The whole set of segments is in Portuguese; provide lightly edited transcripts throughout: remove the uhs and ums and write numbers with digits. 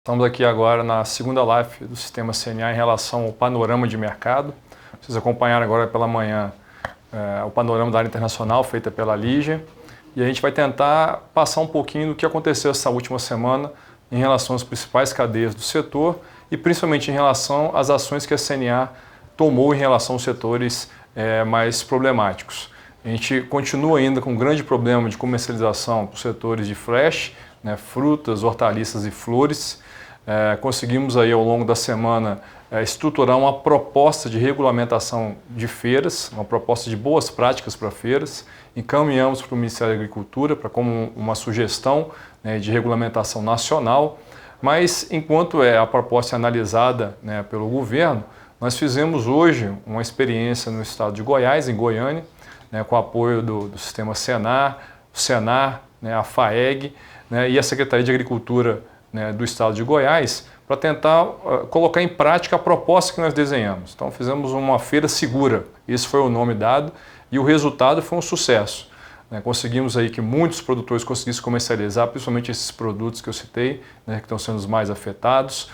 Estamos aqui agora na segunda live do Sistema CNA em relação ao panorama de mercado. Vocês acompanharam agora pela manhã o panorama da área internacional feita pela Ligia. E a gente vai tentar passar um pouquinho do que aconteceu essa última semana em relação às principais cadeias do setor e principalmente em relação às ações que a CNA tomou em relação aos setores mais problemáticos. A gente continua ainda com um grande problema de comercialização para os setores de fresh, frutas, hortaliças e flores. Conseguimos aí ao longo da semana estruturar uma proposta de regulamentação de feiras, uma proposta de boas práticas para feiras. Encaminhamos para o Ministério da Agricultura como uma sugestão de regulamentação nacional, mas enquanto a proposta é analisada pelo governo, nós fizemos hoje uma experiência no estado de Goiás, em Goiânia, com o apoio do Sistema Senar, o Senar, a FAEG e a Secretaria de Agricultura do estado de Goiás, para tentar colocar em prática a proposta que nós desenhamos. Então fizemos uma feira segura, esse foi o nome dado, e o resultado foi um sucesso. Conseguimos aí que muitos produtores conseguissem comercializar, principalmente esses produtos que eu citei, que estão sendo os mais afetados.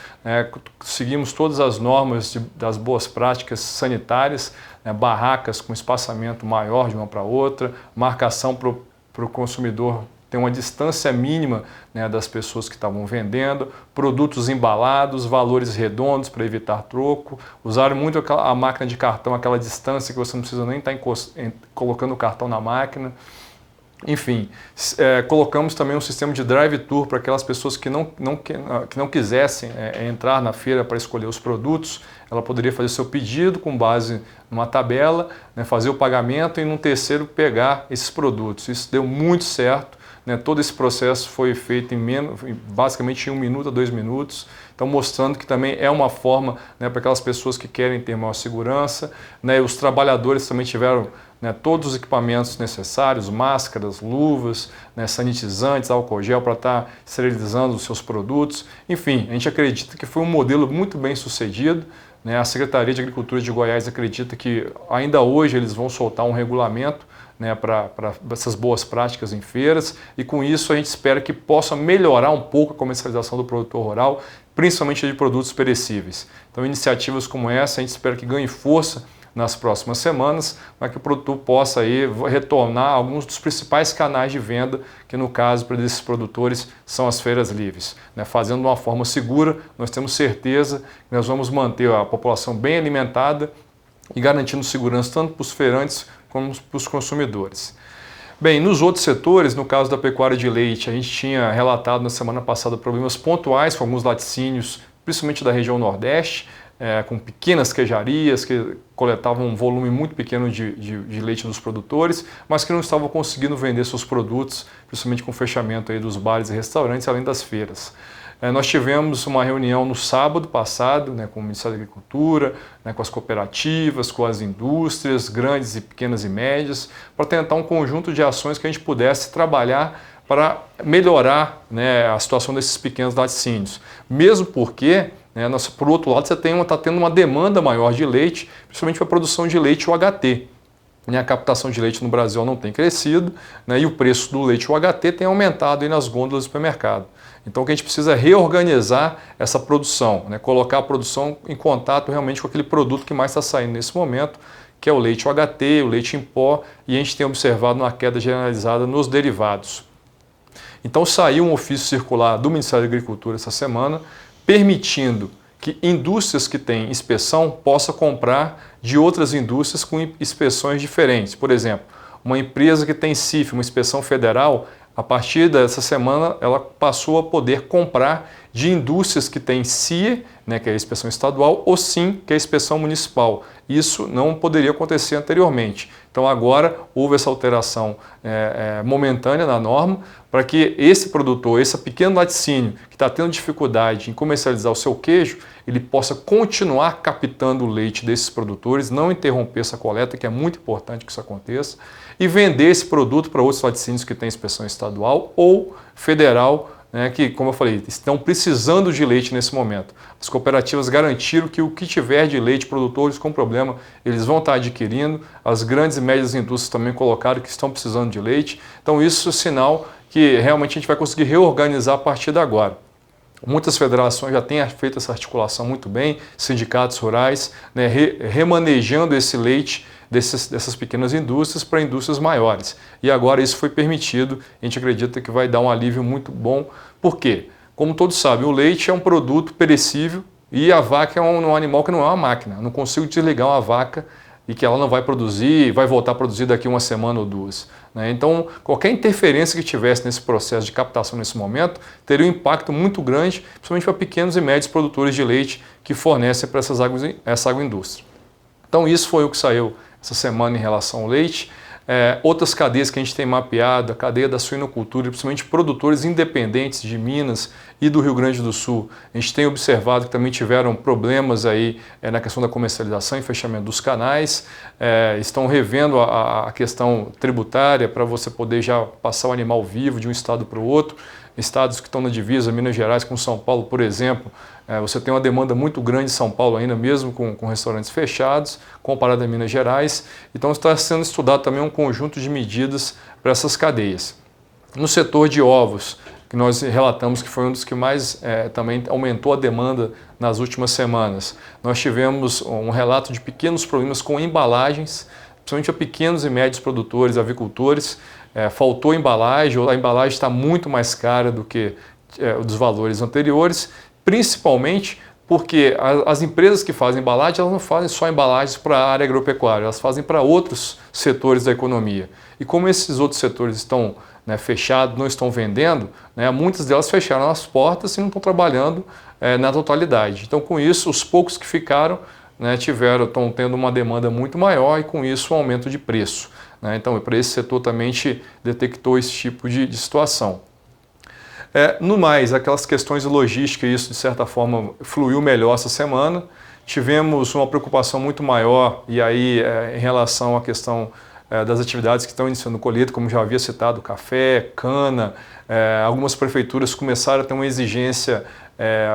Seguimos todas as normas das boas práticas sanitárias, barracas com espaçamento maior de uma para outra, marcação para o consumidor ter uma distância mínima das pessoas que estavam vendendo, produtos embalados, valores redondos para evitar troco, usaram muito a máquina de cartão, aquela distância que você não precisa nem estar colocando o cartão na máquina. Enfim, colocamos também um sistema de drive-thru para aquelas pessoas que não quisessem entrar na feira para escolher os produtos. Ela poderia fazer seu pedido com base numa tabela, fazer o pagamento e no terceiro pegar esses produtos. Isso deu muito certo. Todo esse processo foi feito basicamente em 1 minuto a 2 minutos, então mostrando que também é uma forma para aquelas pessoas que querem ter maior segurança. Os trabalhadores também tiveram todos os equipamentos necessários, máscaras, luvas, sanitizantes, álcool gel para estar esterilizando os seus produtos. Enfim, a gente acredita que foi um modelo muito bem sucedido. A Secretaria de Agricultura de Goiás acredita que ainda hoje eles vão soltar um regulamento para essas boas práticas em feiras, e com isso a gente espera que possa melhorar um pouco a comercialização do produtor rural, principalmente de produtos perecíveis. Então iniciativas como essa a gente espera que ganhe força nas próximas semanas, para que o produtor possa aí retornar alguns dos principais canais de venda, que no caso para esses produtores são as feiras livres. Fazendo de uma forma segura, nós temos certeza que nós vamos manter a população bem alimentada e garantindo segurança tanto para os feirantes como para os consumidores. Bem, nos outros setores, no caso da pecuária de leite, a gente tinha relatado na semana passada problemas pontuais com alguns laticínios, principalmente da região Nordeste, com pequenas queijarias que coletavam um volume muito pequeno de leite dos produtores, mas que não estavam conseguindo vender seus produtos, principalmente com o fechamento aí dos bares e restaurantes, além das feiras. Nós tivemos uma reunião no sábado passado com o Ministério da Agricultura, com as cooperativas, com as indústrias, grandes e pequenas e médias, para tentar um conjunto de ações que a gente pudesse trabalhar para melhorar a situação desses pequenos laticínios. Mesmo porque, por outro lado, você está tendo uma demanda maior de leite, principalmente para a produção de leite UHT. A captação de leite no Brasil não tem crescido, e o preço do leite UHT tem aumentado aí nas gôndolas do supermercado. Então o que a gente precisa é reorganizar essa produção, colocar a produção em contato realmente com aquele produto que mais está saindo nesse momento, que é o leite UHT, o leite em pó, e a gente tem observado uma queda generalizada nos derivados. Então saiu um ofício circular do Ministério da Agricultura essa semana, permitindo que indústrias que têm inspeção possam comprar de outras indústrias com inspeções diferentes. Por exemplo, uma empresa que tem CIF, uma inspeção federal, a partir dessa semana ela passou a poder comprar de indústrias que têm CIE, que é a inspeção estadual, ou SIM, que é a inspeção municipal. Isso não poderia acontecer anteriormente. Então agora houve essa alteração momentânea na norma para que esse produtor, esse pequeno laticínio que está tendo dificuldade em comercializar o seu queijo, ele possa continuar captando o leite desses produtores, não interromper essa coleta, que é muito importante que isso aconteça, e vender esse produto para outros laticínios que têm inspeção estadual ou federal, que, como eu falei, estão precisando de leite nesse momento. As cooperativas garantiram que o que tiver de leite, produtores com problema, eles vão estar adquirindo. As grandes e médias indústrias também colocaram que estão precisando de leite. Então isso é sinal que realmente a gente vai conseguir reorganizar a partir de agora. Muitas federações já têm feito essa articulação muito bem, sindicatos rurais, né, remanejando esse leite dessas pequenas indústrias para indústrias maiores. E agora isso foi permitido, a gente acredita que vai dar um alívio muito bom. Por quê? Como todos sabem, o leite é um produto perecível e a vaca é um animal que não é uma máquina. Eu não consigo desligar uma vaca e que ela não vai produzir, vai voltar a produzir daqui uma semana ou duas, né? Então, qualquer interferência que tivesse nesse processo de captação nesse momento teria um impacto muito grande, principalmente para pequenos e médios produtores de leite que fornecem para essa agroindústria. Então, isso foi o que saiu essa semana em relação ao leite. Outras cadeias que a gente tem mapeado, a cadeia da suinocultura, principalmente produtores independentes de Minas e do Rio Grande do Sul, a gente tem observado que também tiveram problemas aí na questão da comercialização e fechamento dos canais, estão revendo a questão tributária para você poder já passar o animal vivo de um estado para o outro. Estados que estão na divisa, Minas Gerais com São Paulo, por exemplo, você tem uma demanda muito grande em São Paulo ainda, mesmo com restaurantes fechados, comparado a Minas Gerais. Então está sendo estudado também um conjunto de medidas para essas cadeias. No setor de ovos, que nós relatamos que foi um dos que mais também aumentou a demanda nas últimas semanas, nós tivemos um relato de pequenos problemas com embalagens, principalmente a pequenos e médios produtores, avicultores. Faltou embalagem, a embalagem está muito mais cara do que dos valores anteriores, principalmente porque as empresas que fazem embalagem, elas não fazem só embalagens para a área agropecuária, elas fazem para outros setores da economia. E como esses outros setores estão fechados, não estão vendendo, muitas delas fecharam as portas e não estão trabalhando na totalidade. Então, com isso, os poucos que ficaram estão tendo uma demanda muito maior e, com isso, um aumento de preço. Então, para esse setor também a gente detectou esse tipo de situação. No mais, aquelas questões de logística, isso de certa forma fluiu melhor essa semana. Tivemos uma preocupação muito maior e aí em relação à questão das atividades que estão iniciando colheita, como já havia citado, café, cana. Algumas prefeituras começaram a ter uma exigência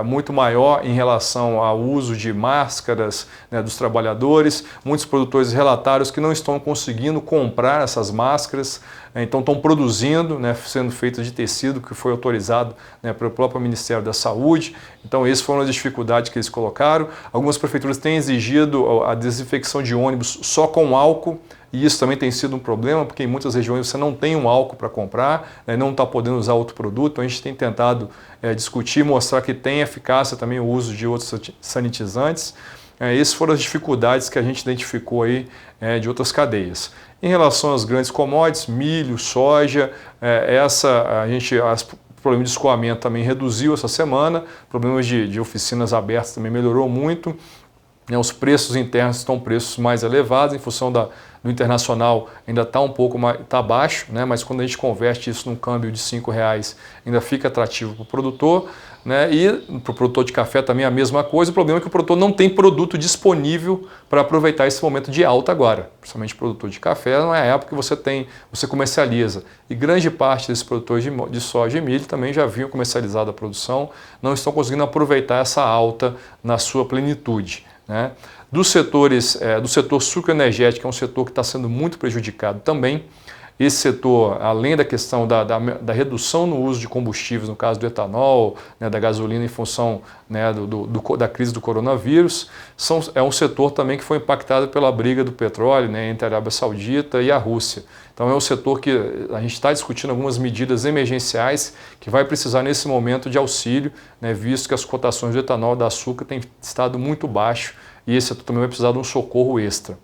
muito maior em relação ao uso de máscaras dos trabalhadores. Muitos produtores relataram que não estão conseguindo comprar essas máscaras, então estão produzindo, sendo feitas de tecido que foi autorizado pelo próprio Ministério da Saúde. Então essas foram as dificuldades que eles colocaram. Algumas prefeituras têm exigido a desinfecção de ônibus só com álcool, e isso também tem sido um problema, porque em muitas regiões você não tem um álcool para comprar, não está podendo usar outro produto. Então a gente tem tentado discutir, mostrar que tem eficácia também o uso de outros sanitizantes. Essas foram as dificuldades que a gente identificou aí de outras cadeias. Em relação às grandes commodities, milho, soja, o problema de escoamento também reduziu essa semana, problemas de oficinas abertas também melhorou muito. Os preços internos estão preços mais elevados, em função do internacional ainda está um pouco mais baixo, mas quando a gente converte isso num câmbio de R$5, ainda fica atrativo para o produtor. E para o produtor de café também a mesma coisa. O problema é que o produtor não tem produto disponível para aproveitar esse momento de alta agora. Principalmente o produtor de café, não é a época que você comercializa. E grande parte desses produtores de soja e milho também já haviam comercializado a produção, não estão conseguindo aproveitar essa alta na sua plenitude. Do setor sucroenergético, é um setor que está sendo muito prejudicado também. Esse setor, além da questão da redução no uso de combustíveis, no caso do etanol, da gasolina em função da crise do coronavírus, é um setor também que foi impactado pela briga do petróleo entre a Arábia Saudita e a Rússia. Então é um setor que a gente está discutindo algumas medidas emergenciais que vai precisar nesse momento de auxílio, visto que as cotações do etanol e da açúcar têm estado muito baixo e esse setor também vai precisar de um socorro extra.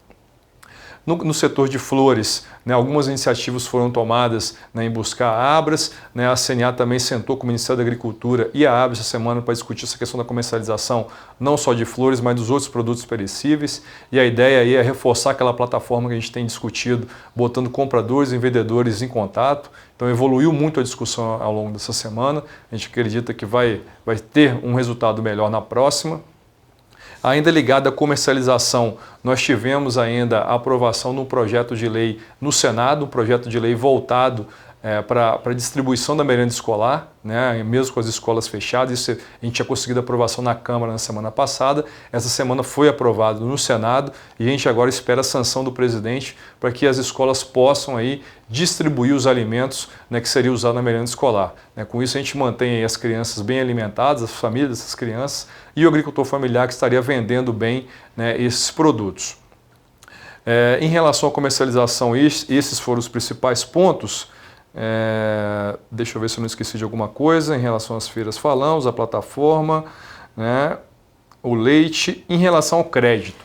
No setor de flores, algumas iniciativas foram tomadas em buscar abras. A CNA também sentou com o Ministério da Agricultura e a ABRAS essa semana para discutir essa questão da comercialização, não só de flores, mas dos outros produtos perecíveis. E a ideia aí é reforçar aquela plataforma que a gente tem discutido, botando compradores e vendedores em contato. Então evoluiu muito a discussão ao longo dessa semana. A gente acredita que vai ter um resultado melhor na próxima. Ainda ligado à comercialização, nós tivemos ainda a aprovação de um projeto de lei no Senado, um projeto de lei voltado para distribuição da merenda escolar, né, mesmo com as escolas fechadas. Isso a gente tinha conseguido aprovação na Câmara na semana passada, essa semana foi aprovado no Senado e a gente agora espera a sanção do presidente para que as escolas possam aí distribuir os alimentos, né, que seria usado na merenda escolar. Né. Com isso a gente mantém aí as crianças bem alimentadas, as famílias dessas crianças e o agricultor familiar que estaria vendendo bem, né, esses produtos. Em relação à comercialização, esses foram os principais pontos. Deixa eu ver se eu não esqueci de alguma coisa. Em relação às feiras falamos, a plataforma, né, o leite. Em relação ao crédito,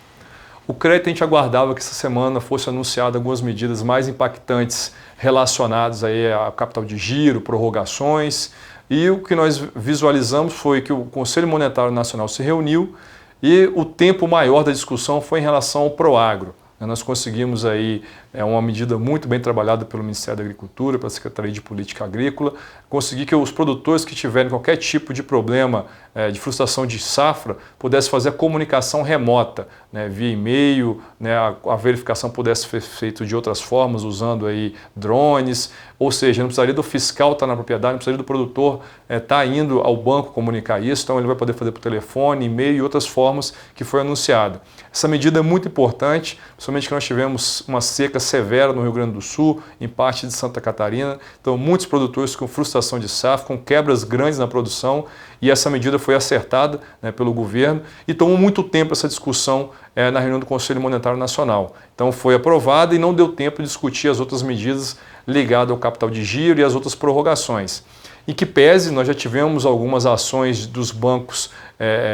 o crédito a gente aguardava que essa semana fosse anunciada algumas medidas mais impactantes relacionadas aí a capital de giro, prorrogações, e o que nós visualizamos foi que o Conselho Monetário Nacional se reuniu e o tempo maior da discussão foi em relação ao Proagro. Nós conseguimos aí uma medida muito bem trabalhada pelo Ministério da Agricultura, pela Secretaria de Política Agrícola, conseguir que os produtores que tiverem qualquer tipo de problema de frustração de safra pudessem fazer a comunicação remota, né, via e-mail, né, a verificação pudesse ser feita de outras formas, usando aí drones, ou seja, não precisaria do fiscal estar na propriedade, não precisaria do produtor estar indo ao banco comunicar isso, então ele vai poder fazer por telefone, e-mail e outras formas que foi anunciado. Essa medida é muito importante, principalmente que nós tivemos uma seca severa no Rio Grande do Sul, em parte de Santa Catarina, então muitos produtores com frustração de safra, com quebras grandes na produção, e essa medida foi acertada, né, pelo governo e tomou muito tempo essa discussão na reunião do Conselho Monetário Nacional. Então foi aprovada e não deu tempo de discutir as outras medidas ligadas ao capital de giro e as outras prorrogações. Em que pese, nós já tivemos algumas ações dos bancos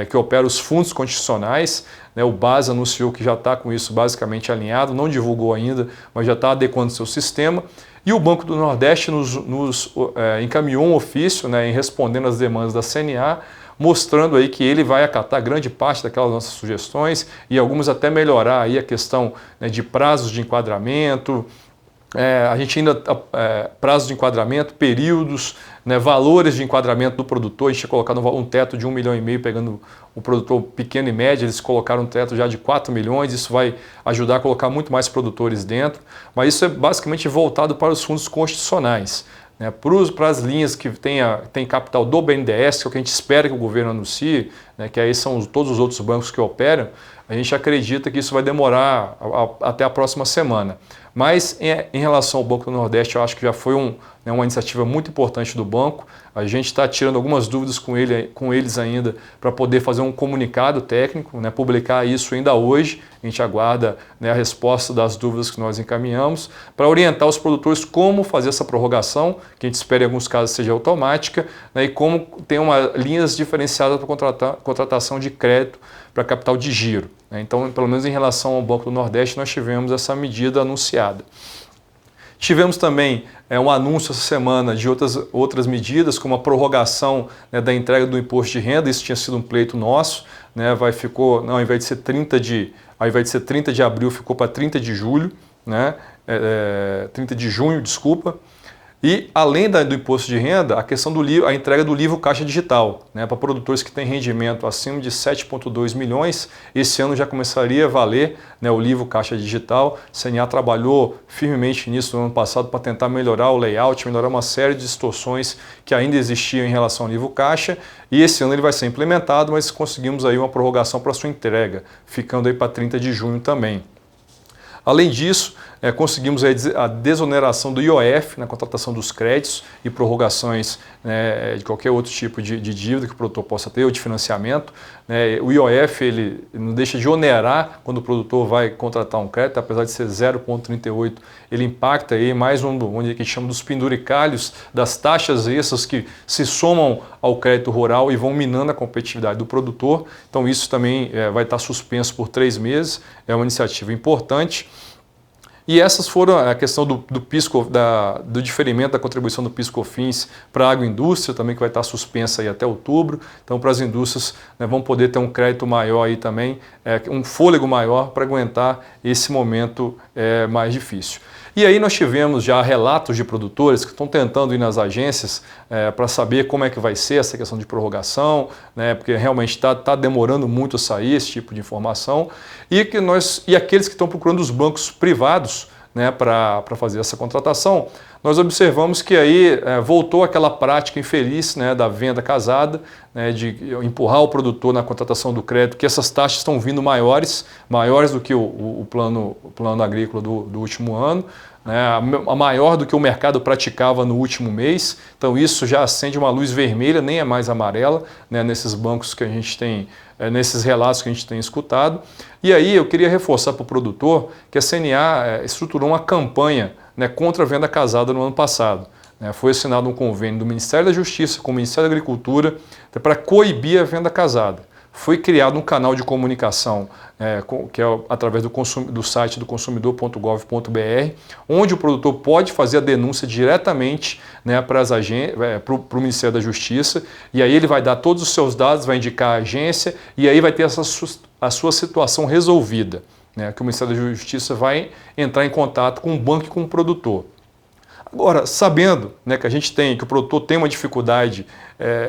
que operam os fundos constitucionais, né, o BAS anunciou que já está com isso basicamente alinhado, não divulgou ainda, mas já está adequando seu sistema. E o Banco do Nordeste nos encaminhou um ofício, né, em respondendo às demandas da CNA, mostrando aí que ele vai acatar grande parte daquelas nossas sugestões e algumas até melhorar aí a questão, né, de prazos de enquadramento. A gente ainda, prazos de enquadramento, períodos, né, valores de enquadramento do produtor. A gente tinha colocado um teto de 1,5 milhão, pegando o produtor pequeno e médio, eles colocaram um teto já de 4 milhões, isso vai ajudar a colocar muito mais produtores dentro, mas isso é basicamente voltado para os fundos constitucionais. Né, para as linhas que tem capital do BNDES, que é o que a gente espera que o governo anuncie, né, que aí são todos os outros bancos que operam, a gente acredita que isso vai demorar até a próxima semana. Mas em relação ao Banco do Nordeste, eu acho que já foi uma iniciativa muito importante do banco. A gente está tirando algumas dúvidas com eles ainda para poder fazer um comunicado técnico, né, publicar isso ainda hoje. A gente aguarda, né, a resposta das dúvidas que nós encaminhamos para orientar os produtores como fazer essa prorrogação, que a gente espera em alguns casos seja automática, né, e como ter linhas diferenciadas para contratação de crédito para capital de giro. Né. Então, pelo menos em relação ao Banco do Nordeste, nós tivemos essa medida anunciada. Tivemos também um anúncio essa semana de outras medidas, como a prorrogação, né, da entrega do imposto de renda. Isso tinha sido um pleito nosso, né, ao invés de ser 30 de abril, ficou para 30 de julho, né, 30 de junho, desculpa. E, além do imposto de renda, a questão a entrega do livro Caixa Digital, né, para produtores que têm rendimento acima de 7,2 milhões, esse ano já começaria a valer, né, o livro Caixa Digital. A CNA trabalhou firmemente nisso no ano passado para tentar melhorar o layout, melhorar uma série de distorções que ainda existiam em relação ao livro Caixa, e esse ano ele vai ser implementado, mas conseguimos aí uma prorrogação para sua entrega, ficando aí para 30 de junho também. Além disso, conseguimos a desoneração do IOF na contratação dos créditos e prorrogações, né, de qualquer outro tipo de dívida que o produtor possa ter ou de financiamento. Né. O IOF ele não deixa de onerar quando o produtor vai contratar um crédito, apesar de ser 0,38, ele impacta aí mais onde a gente chama dos penduricalhos das taxas extras que se somam ao crédito rural e vão minando a competitividade do produtor. Então isso também vai estar suspenso por 3 meses, é uma iniciativa importante. E essas foram a questão do diferimento da contribuição do PIS/COFINS para a agroindústria, também que vai estar suspensa aí até outubro. Então, para as indústrias, né, vão poder ter um crédito maior aí também, um fôlego maior para aguentar esse momento mais difícil. E aí nós tivemos já relatos de produtores que estão tentando ir nas agências para saber como é que vai ser essa questão de prorrogação, né, porque realmente está demorando muito a sair esse tipo de informação, e aqueles que estão procurando os bancos privados, né, para fazer essa contratação, nós observamos que aí voltou aquela prática infeliz, né, da venda casada, né, de empurrar o produtor na contratação do crédito, que essas taxas estão vindo maiores do que o plano agrícola do último ano, né, a maior do que o mercado praticava no último mês. Então isso já acende uma luz vermelha, nem é mais amarela, né, nesses bancos que a gente tem, nesses relatos que a gente tem escutado. E aí eu queria reforçar para o produtor que a CNA estruturou uma campanha, né, contra a venda casada no ano passado. Foi assinado um convênio do Ministério da Justiça com o Ministério da Agricultura para coibir a venda casada. Foi criado um canal de comunicação, que é através do site do consumidor.gov.br, onde o produtor pode fazer a denúncia diretamente, né, para o Ministério da Justiça, e aí ele vai dar todos os seus dados, vai indicar a agência, e aí vai ter a sua situação resolvida, né, que o Ministério da Justiça vai entrar em contato com o banco e com o produtor. Agora, sabendo, né, que o produtor tem uma dificuldade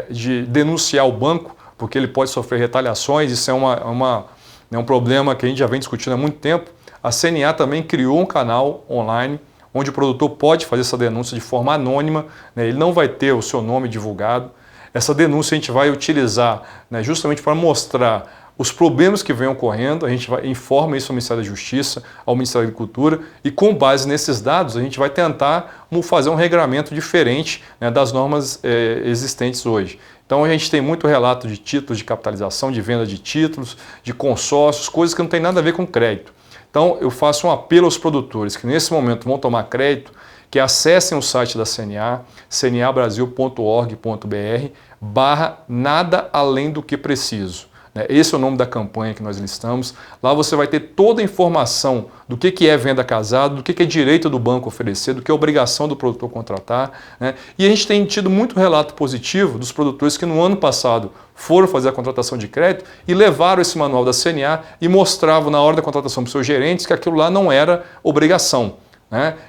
de denunciar o banco, porque ele pode sofrer retaliações, isso é um problema que a gente já vem discutindo há muito tempo, a CNA também criou um canal online onde o produtor pode fazer essa denúncia de forma anônima, né, ele não vai ter o seu nome divulgado. Essa denúncia a gente vai utilizar, né, justamente para mostrar os problemas que vêm ocorrendo, a gente informa isso ao Ministério da Justiça, ao Ministério da Agricultura, e com base nesses dados a gente vai tentar fazer um regramento diferente, né, das normas existentes hoje. Então a gente tem muito relato de títulos de capitalização, de venda de títulos, de consórcios, coisas que não tem nada a ver com crédito. Então eu faço um apelo aos produtores que nesse momento vão tomar crédito, que acessem o site da CNA, cnabrasil.org.br/nada além do que preciso. Esse é o nome da campanha que nós listamos. Lá você vai ter toda a informação do que é venda casada, do que é direito do banco oferecer, do que é obrigação do produtor contratar, né? E a gente tem tido muito relato positivo dos produtores que no ano passado foram fazer a contratação de crédito e levaram esse manual da CNA e mostravam na hora da contratação para os seus gerentes que aquilo lá não era obrigação.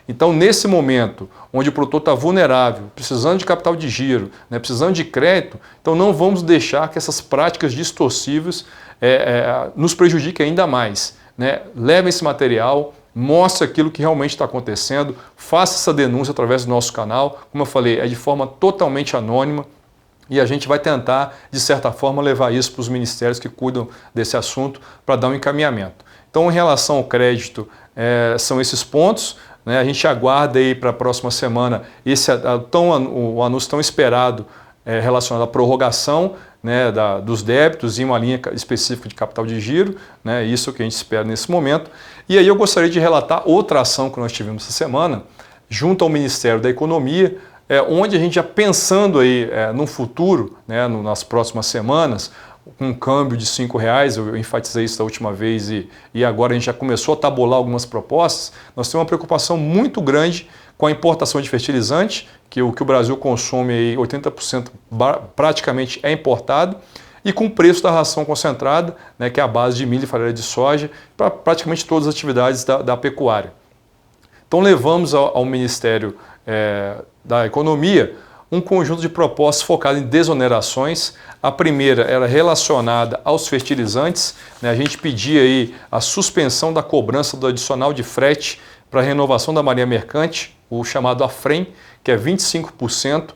Então, nesse momento, onde o produtor está vulnerável, precisando de capital de giro, né, precisando de crédito, então não vamos deixar que essas práticas distorcíveis nos prejudiquem ainda mais. Né? Leve esse material, mostre aquilo que realmente está acontecendo, faça essa denúncia através do nosso canal. Como eu falei, é de forma totalmente anônima e a gente vai tentar, de certa forma, levar isso para os ministérios que cuidam desse assunto para dar um encaminhamento. Então, em relação ao crédito, são esses pontos. Né? A gente aguarda aí para a próxima semana o anúncio tão esperado relacionado à prorrogação, né, dos débitos e uma linha específica de capital de giro, né? Isso que a gente espera nesse momento. E aí eu gostaria de relatar outra ação que nós tivemos essa semana, junto ao Ministério da Economia, onde a gente já pensando aí no futuro, né, nas próximas semanas, com um câmbio de R$5, eu enfatizei isso da última vez e agora a gente já começou a tabular algumas propostas, nós temos uma preocupação muito grande com a importação de fertilizante, que o Brasil consome aí 80% praticamente é importado, e com o preço da ração concentrada, né, que é a base de milho e farelo de soja, para praticamente todas as atividades da pecuária. Então levamos ao Ministério da Economia um conjunto de propostas focadas em desonerações. A primeira era relacionada aos fertilizantes, né? A gente pedia aí a suspensão da cobrança do adicional de frete para a renovação da marinha mercante, o chamado AFREM, que é 25%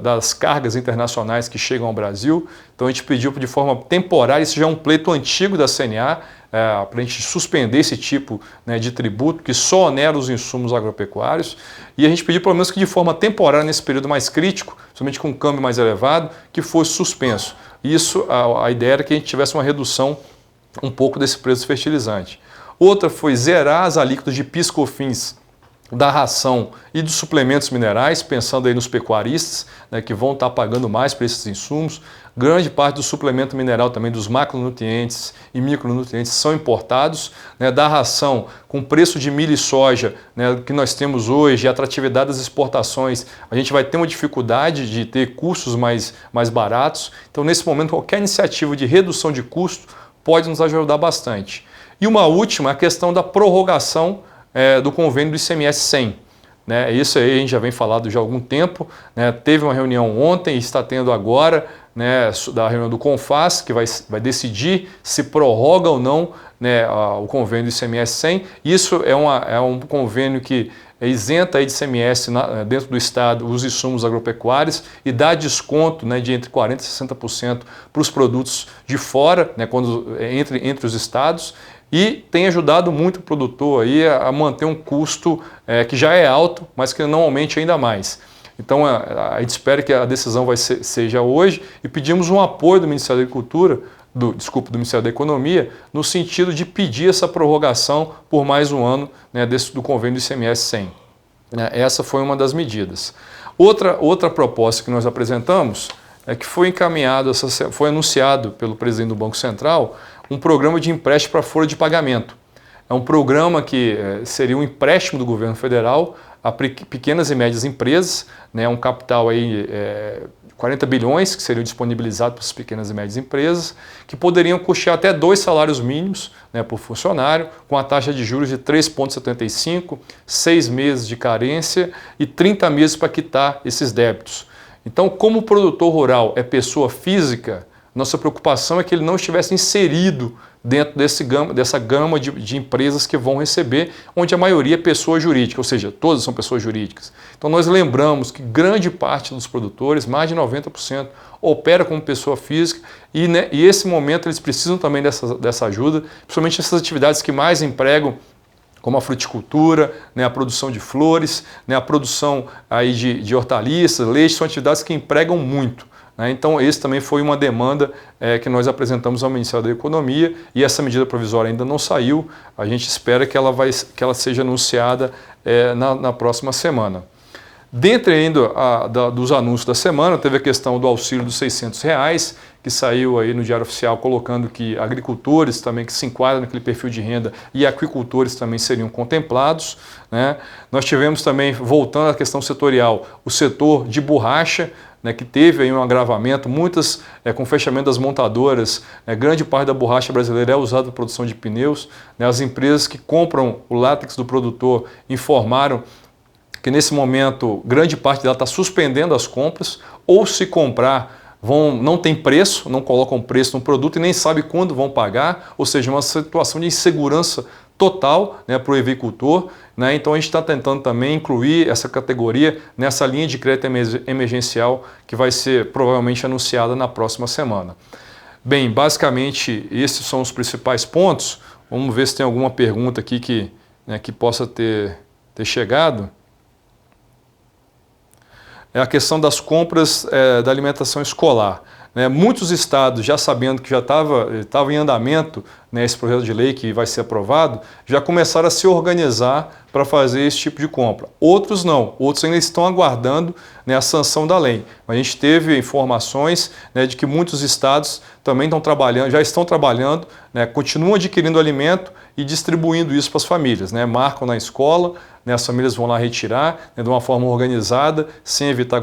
das cargas internacionais que chegam ao Brasil. Então a gente pediu de forma temporária, isso já é um pleito antigo da CNA, para a gente suspender esse tipo, né, de tributo que só onera os insumos agropecuários, e a gente pediu pelo menos que de forma temporária, nesse período mais crítico, somente com um câmbio mais elevado, que fosse suspenso. Isso, a ideia era que a gente tivesse uma redução um pouco desse preço do fertilizante. Outra foi zerar as alíquotas de PIS/COFINS da ração e dos suplementos minerais, pensando aí nos pecuaristas, né, que vão estar pagando mais por esses insumos. Grande parte do suplemento mineral também, dos macronutrientes e micronutrientes, são importados, né, da ração com preço de milho e soja, né, que nós temos hoje, a atratividade das exportações, a gente vai ter uma dificuldade de ter custos mais baratos. Então, nesse momento, qualquer iniciativa de redução de custo pode nos ajudar bastante. E uma última, a questão da prorrogação do convênio do ICMS 100. Né? Isso aí a gente já vem falando já há algum tempo, né? Teve uma reunião ontem e está tendo agora, né, da reunião do CONFAS, que vai decidir se prorroga ou não, né, o convênio do ICMS 100. Isso é um convênio que isenta aí de ICMS dentro do Estado os insumos agropecuários e dá desconto, né, de entre 40% e 60% para os produtos de fora, né, entre os estados, e tem ajudado muito o produtor aí a manter um custo que já é alto, mas que não aumente ainda mais. Então a gente espera que a decisão seja hoje e pedimos um apoio do Ministério da Agricultura, do Ministério da Economia, no sentido de pedir essa prorrogação por mais um ano, né, do convênio do ICMS 100. Essa foi uma das medidas. Outra proposta que nós apresentamos é que foi anunciado pelo presidente do Banco Central um programa de empréstimo para folha de pagamento. É um programa que seria um empréstimo do governo federal a pequenas e médias empresas, né, um capital aí, 40 bilhões que seriam disponibilizados para as pequenas e médias empresas, que poderiam custear até 2 salários mínimos, né, por funcionário, com a taxa de juros de 3,75, 6 meses de carência e 30 meses para quitar esses débitos. Então, como o produtor rural é pessoa física, nossa preocupação é que ele não estivesse inserido dentro dessa gama de empresas que vão receber, onde a maioria é pessoa jurídica, ou seja, todas são pessoas jurídicas. Então nós lembramos que grande parte dos produtores, mais de 90%, opera como pessoa física e esse momento eles precisam também dessa ajuda, principalmente essas atividades que mais empregam, como a fruticultura, né, a produção de flores, né, a produção aí de hortaliças, leite, são atividades que empregam muito. Então, esse também foi uma demanda que nós apresentamos ao Ministério da Economia e essa medida provisória ainda não saiu. A gente espera que ela seja anunciada na próxima semana. Dentre ainda dos anúncios da semana, teve a questão do auxílio dos R$600, que saiu aí no Diário Oficial colocando que agricultores também que se enquadram naquele perfil de renda e aquicultores também seriam contemplados, né? Nós tivemos também, voltando à questão setorial, o setor de borracha, né, que teve aí um agravamento, muitas com o fechamento das montadoras, grande parte da borracha brasileira é usada para produção de pneus, né, as empresas que compram o látex do produtor informaram que nesse momento grande parte dela está suspendendo as compras, ou se comprar não tem preço, não colocam preço no produto e nem sabe quando vão pagar, ou seja, uma situação de insegurança total, né, para o avicultor, né? Então a gente está tentando também incluir essa categoria nessa linha de crédito emergencial que vai ser provavelmente anunciada na próxima semana. Bem, basicamente esses são os principais pontos. Vamos ver se tem alguma pergunta aqui que possa ter chegado. É a questão das compras da alimentação escolar. Muitos estados, já sabendo que já estava em andamento, né, esse projeto de lei que vai ser aprovado, já começaram a se organizar para fazer esse tipo de compra. Outros não, outros ainda estão aguardando, né, a sanção da lei. A gente teve informações, né, de que muitos estados também estão trabalhando, já estão trabalhando, né, continuam adquirindo alimento e distribuindo isso para as famílias, né, marcam na escola, né, as famílias vão lá retirar, né, de uma forma organizada, sem evitar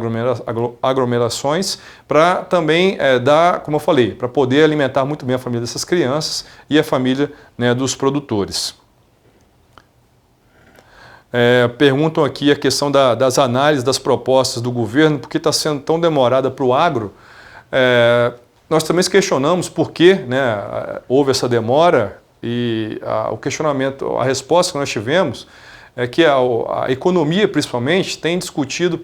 aglomerações, para também dar, como eu falei, para poder alimentar muito bem a família dessas crianças e a família, né, dos produtores. Perguntam aqui a questão das análises das propostas do governo, por que está sendo tão demorada para o agro. Nós também questionamos por que, né, houve essa demora e o questionamento, a resposta que nós tivemos é que a economia, principalmente, tem discutido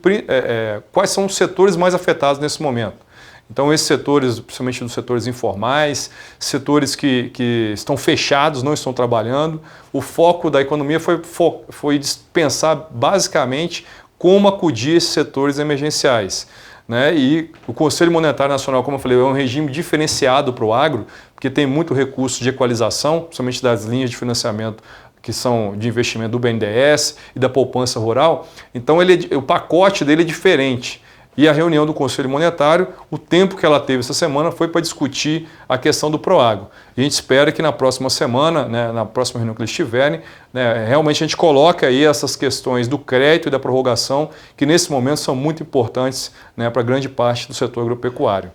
quais são os setores mais afetados nesse momento. Então, esses setores, principalmente dos setores informais, setores que estão fechados, não estão trabalhando, o foco da economia foi pensar basicamente como acudir esses setores emergenciais, né? E o Conselho Monetário Nacional, como eu falei, é um regime diferenciado para o agro, porque tem muito recurso de equalização, principalmente das linhas de financiamento que são de investimento do BNDES e da poupança rural. Então, o pacote dele é diferente. E a reunião do Conselho Monetário, o tempo que ela teve essa semana foi para discutir a questão do Proagro. E a gente espera que na próxima semana, né, na próxima reunião que eles tiverem, né, realmente a gente coloque aí essas questões do crédito e da prorrogação, que nesse momento são muito importantes, né, para grande parte do setor agropecuário.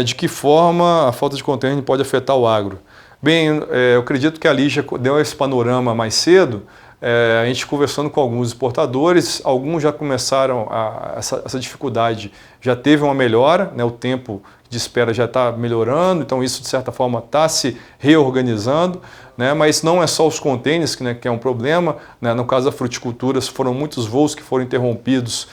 De que forma a falta de container pode afetar o agro? Bem, eu acredito que a Lígia deu esse panorama mais cedo, a gente conversando com alguns exportadores, alguns já começaram, essa dificuldade já teve uma melhora, né? O tempo de espera já está melhorando, então isso de certa forma está se reorganizando, né? Mas não é só os contêineres que é um problema, né? No caso da fruticultura foram muitos voos que foram interrompidos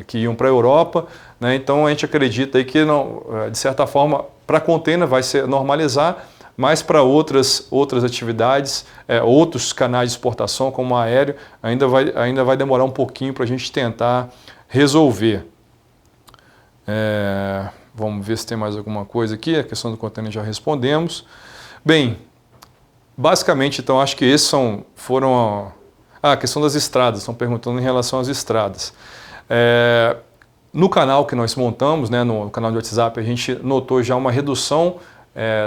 que iam para a Europa, né? Então a gente acredita aí que não, de certa forma para contêiner vai se normalizar, mas para outras atividades, outros canais de exportação como o aéreo, ainda vai demorar um pouquinho para a gente tentar resolver. Vamos ver se tem mais alguma coisa aqui. A questão do contêiner já respondemos. Bem, basicamente, então, acho que esses foram a questão das estradas. Estão perguntando em relação às estradas. No canal que nós montamos, né, no canal de WhatsApp, a gente notou já uma redução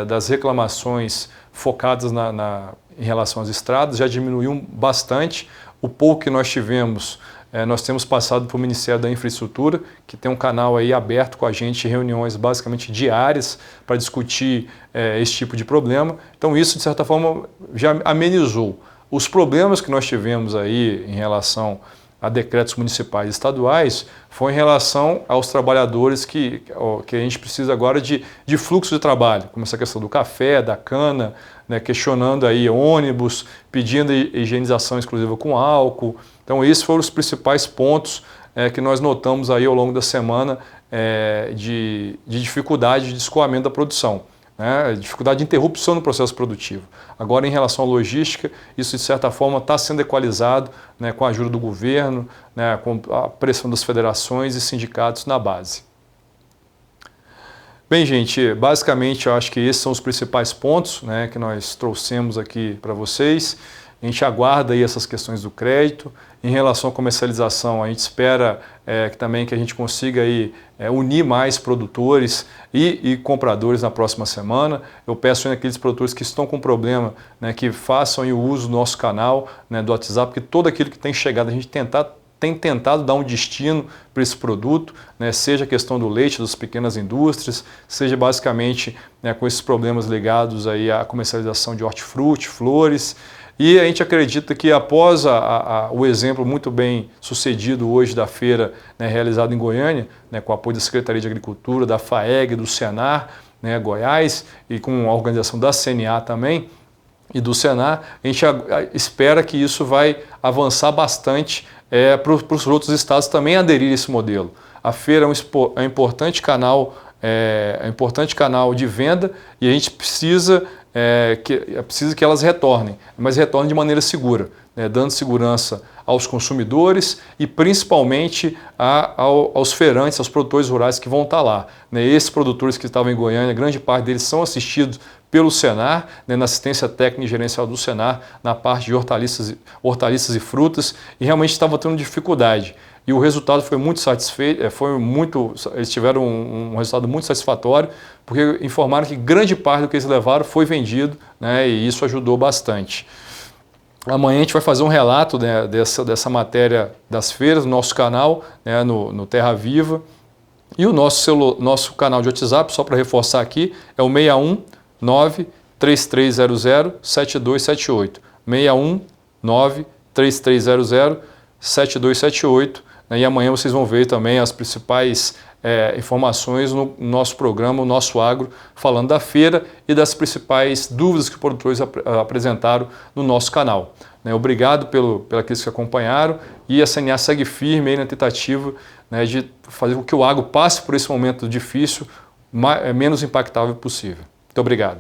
das reclamações focadas em relação às estradas, já diminuiu bastante. O pouco que nós tivemos, nós temos passado para o Ministério da Infraestrutura, que tem um canal aí aberto com a gente, reuniões basicamente diárias para discutir esse tipo de problema. Então isso, de certa forma, já amenizou. Os problemas que nós tivemos aí em relação a decretos municipais e estaduais foi em relação aos trabalhadores que a gente precisa agora de fluxo de trabalho, como essa questão do café, da cana, né, questionando aí ônibus, pedindo higienização exclusiva com álcool. Então esses foram os principais pontos que nós notamos aí ao longo da semana de dificuldade de escoamento da produção. Dificuldade de interrupção no processo produtivo. Agora, em relação à logística, isso de certa forma está sendo equalizado, né, com a ajuda do governo, né, com a pressão das federações e sindicatos na base. Bem, gente, basicamente eu acho que esses são os principais pontos, né, que nós trouxemos aqui para vocês. A gente aguarda aí essas questões do crédito. Em relação à comercialização, a gente espera também que a gente consiga aí, unir mais produtores e compradores na próxima semana. Eu peço àqueles produtores que estão com problema, né, que façam aí o uso do nosso canal, né, do WhatsApp, porque todo aquilo que tem chegado, a gente tem tentado dar um destino para esse produto, né, seja a questão do leite das pequenas indústrias, seja basicamente, né, com esses problemas ligados aí à comercialização de hortifruti, flores. E a gente acredita que após o exemplo muito bem sucedido hoje da feira, né, realizada em Goiânia, né, com o apoio da Secretaria de Agricultura, da FAEG, do Senar, né, Goiás, e com a organização da CNA também e do Senar, a gente espera que isso vai avançar bastante para os outros estados também aderirem a esse modelo. A feira é um importante canal de venda e a gente precisa que elas retornem, mas retornem de maneira segura, né, dando segurança aos consumidores e principalmente aos feirantes, aos produtores rurais que vão estar lá. Né, esses produtores que estavam em Goiânia, grande parte deles são assistidos pelo Senar, né, na assistência técnica e gerencial do Senar, na parte de hortaliças e frutas, e realmente estavam tendo dificuldade. E o resultado foi muito satisfeito, eles tiveram um resultado muito satisfatório, porque informaram que grande parte do que eles levaram foi vendido, né, e isso ajudou bastante. Amanhã a gente vai fazer um relato, né, dessa matéria das feiras no nosso canal, né, no Terra Viva. E o nosso canal de WhatsApp, só para reforçar aqui, é o 619-3300-7278. 619-3300-7278. E amanhã vocês vão ver também as principais informações no nosso programa, o Nosso Agro, falando da feira e das principais dúvidas que os produtores apresentaram no nosso canal. Obrigado pelos que acompanharam e a CNA segue firme aí na tentativa, né, de fazer com que o agro passe por esse momento difícil menos impactável possível. Muito obrigado.